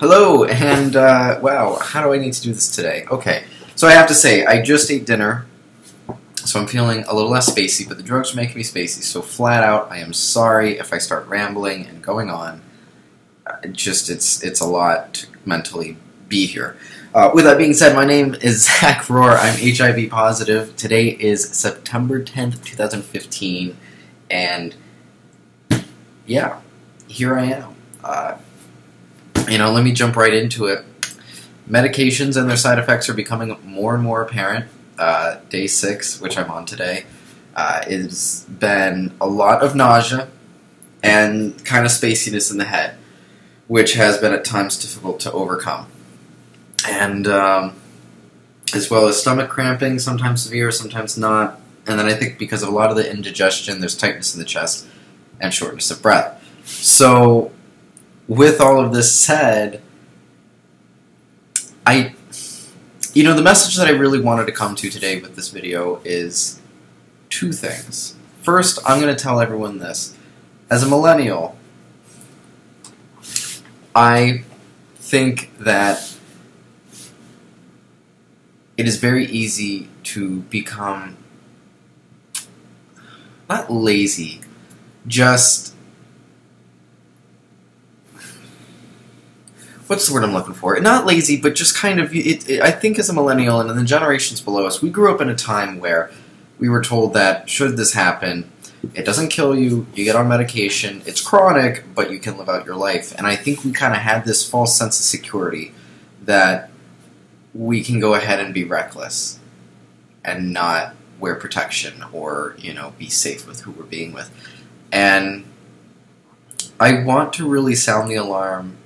Hello, and wow, how do I need to do this today? Okay, so I have to say, I just ate dinner, so I'm feeling a little less spacey, but the drugs are making me spacey, so flat out, I am sorry if I start rambling and going on. It's a lot to mentally be here. With that being said, my name is Zach Rohr. I'm HIV positive. Today is September 10th, 2015, and yeah, here I am. Let me jump right into it. Medications and their side effects are becoming more and more apparent. Day 6, which I'm on today, has been a lot of nausea and kind of spaciness in the head, which has been at times difficult to overcome. And as well as stomach cramping, sometimes severe, sometimes not. And then I think because of a lot of the indigestion, there's tightness in the chest and shortness of breath. So, with all of this said, the message that I really wanted to come to today with this video is two things. First, I'm going to tell everyone this. As a millennial, I think that it is very easy to become, not lazy, just, what's the word I'm looking for? Not lazy, but just kind of, I think as a millennial and in the generations below us, we grew up in a time where we were told that should this happen, it doesn't kill you, you get on medication, it's chronic, but you can live out your life. And I think we kind of had this false sense of security that we can go ahead and be reckless and not wear protection or, be safe with who we're being with. And I want to really sound the alarm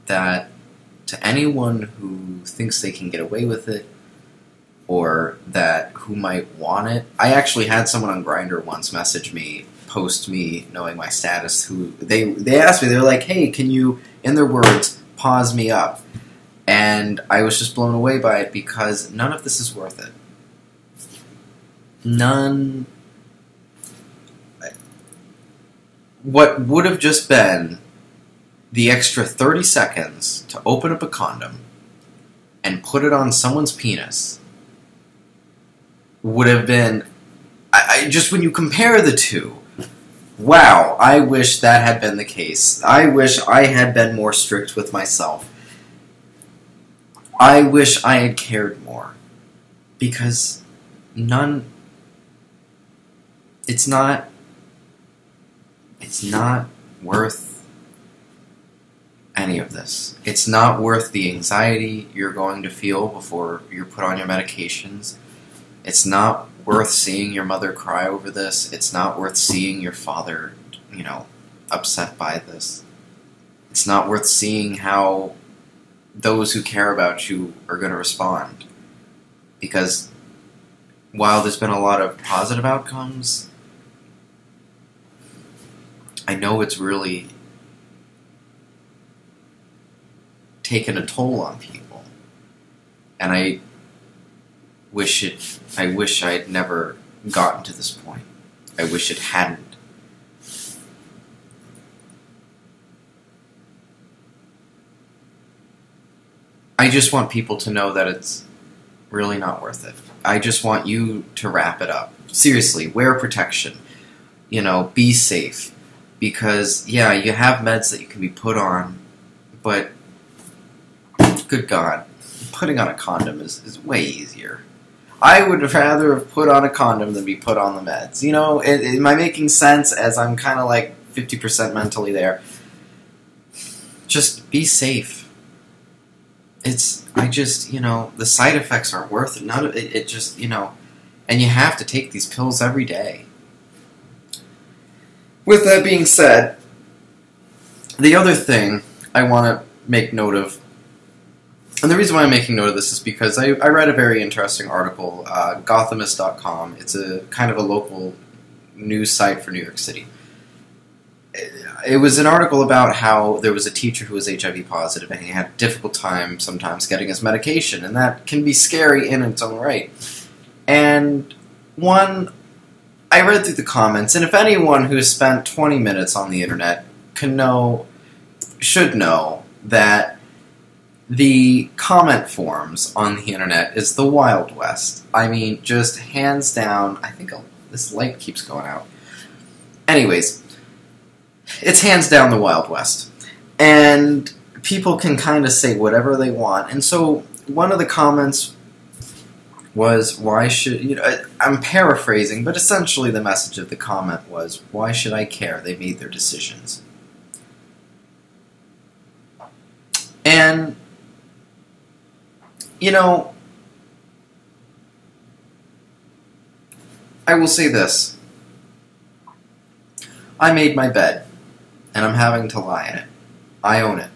that to anyone who thinks they can get away with it or who might want it. I actually had someone on Grindr once message me, post me, knowing my status, who they asked me, they were like, hey, can you, in their words, pause me up? And I was just blown away by it because none of this is worth it. None. What would have just been the extra 30 seconds to open up a condom and put it on someone's penis would have been, just when you compare the two, wow, I wish that had been the case. I wish I had been more strict with myself. I wish I had cared more. Because it's not worth any of this. It's not worth the anxiety you're going to feel before you're put on your medications. It's not worth seeing your mother cry over this. It's not worth seeing your father, upset by this. It's not worth seeing how those who care about you are going to respond. Because while there's been a lot of positive outcomes, I know it's really taken a toll on people. And I wish I'd never gotten to this point. I wish it hadn't. I just want people to know that it's really not worth it. I just want you to wrap it up. Seriously, wear protection. Be safe. Because, yeah, you have meds that you can be put on, but good God, putting on a condom is way easier. I would rather have put on a condom than be put on the meds. Am I making sense as I'm kind of like 50% mentally there? Just be safe. The side effects aren't worth it. None of it, and you have to take these pills every day. With that being said, the other thing I want to make note of, and the reason why I'm making note of this is because I read a very interesting article, Gothamist.com. It's a kind of a local news site for New York City. It was an article about how there was a teacher who was HIV positive and he had a difficult time sometimes getting his medication, and that can be scary in its own right. And I read through the comments, and if anyone who has spent 20 minutes on the internet should know that the comment forums on the internet is the Wild West. I mean, just hands down. I think this light keeps going out. Anyways, it's hands down the Wild West. And people can kind of say whatever they want. And so one of the comments was, why should, I'm paraphrasing, but essentially the message of the comment was, why should I care? They made their decisions. And, I will say this. I made my bed, and I'm having to lie in it. I own it.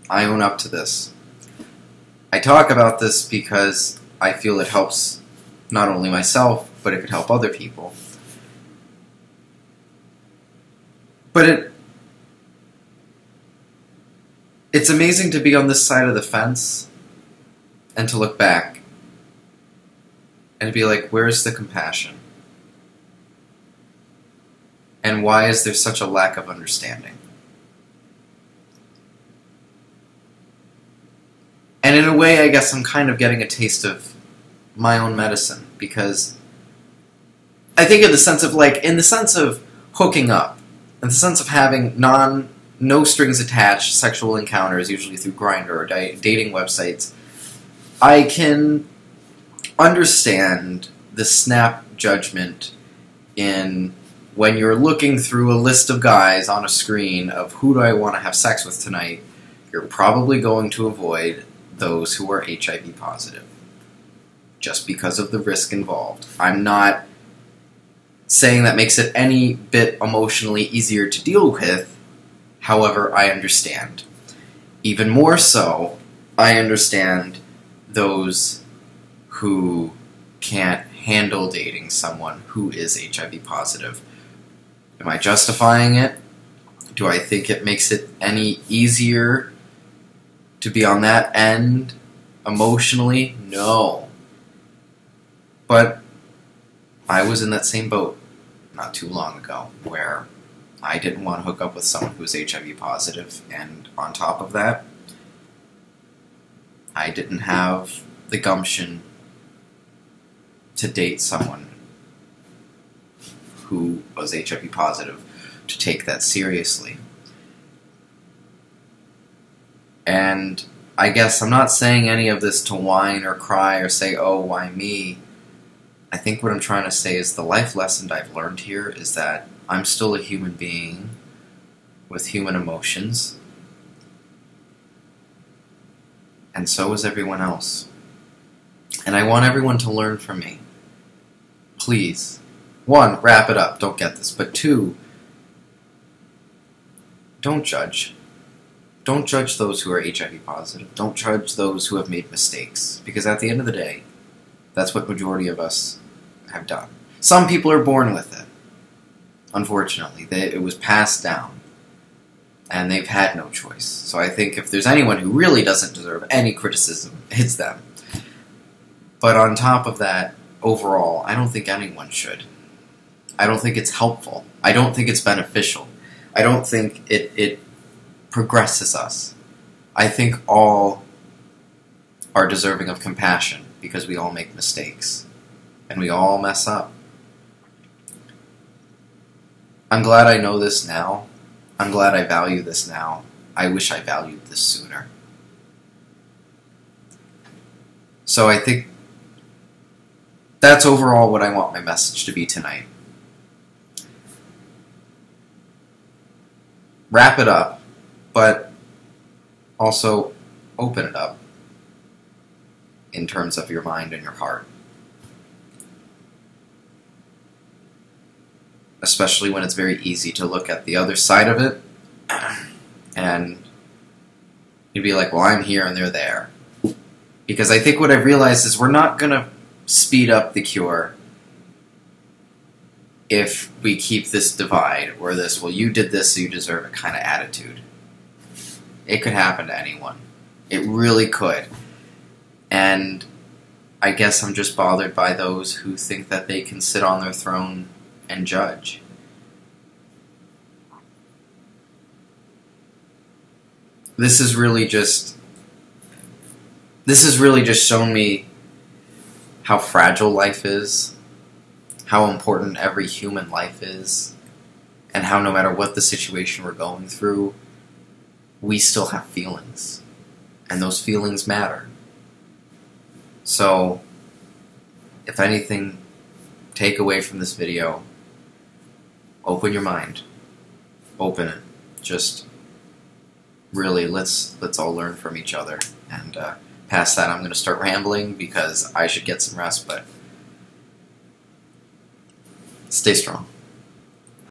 I own up to this. I talk about this because I feel it helps not only myself, but it could help other people. But it's amazing to be on this side of the fence and to look back and be like, where's the compassion? And why is there such a lack of understanding? And in a way, I guess I'm kind of getting a taste of my own medicine, because I think in the sense of hooking up, in the sense of having no strings attached sexual encounters, usually through Grindr or dating websites, I can understand the snap judgment in when you're looking through a list of guys on a screen of who do I want to have sex with tonight. You're probably going to avoid those who are HIV positive, just because of the risk involved. I'm not saying that makes it any bit emotionally easier to deal with. However, I understand. Even more so, I understand those who can't handle dating someone who is HIV positive. Am I justifying it? Do I think it makes it any easier to be on that end emotionally? No. But I was in that same boat not too long ago, where I didn't want to hook up with someone who was HIV positive, and on top of that, I didn't have the gumption to date someone who was HIV positive, to take that seriously. And I guess I'm not saying any of this to whine or cry or say, oh, why me? I think what I'm trying to say is the life lesson I've learned here is that I'm still a human being with human emotions, and so is everyone else. And I want everyone to learn from me. Please. 1, wrap it up, don't get this. But 2, don't judge. Don't judge those who are HIV positive. Don't judge those who have made mistakes. Because at the end of the day, that's what majority of us have done. Some people are born with it. Unfortunately, it was passed down. And they've had no choice. So I think if there's anyone who really doesn't deserve any criticism, it's them. But on top of that, overall, I don't think anyone should. I don't think it's helpful. I don't think it's beneficial. I don't think it progresses us. I think all are deserving of compassion, because we all make mistakes. And we all mess up. I'm glad I know this now. I'm glad I value this now. I wish I valued this sooner. So I think that's overall what I want my message to be tonight. Wrap it up, but also open it up in terms of your mind and your heart. Especially when it's very easy to look at the other side of it and you'd be like, well, I'm here and they're there. Because I think what I've realized is we're not going to speed up the cure if we keep this divide, or this, well, you did this so you deserve it kind of attitude. It could happen to anyone. It really could. And I guess I'm just bothered by those who think that they can sit on their throne and judge. This is really just this has really just shown me how fragile life is, how important every human life is, and how no matter what the situation we're going through, we still have feelings. And those feelings matter. So, if anything, take away from this video, open your mind. Open it. Just really, let's all learn from each other. And past that, I'm going to start rambling because I should get some rest, but stay strong.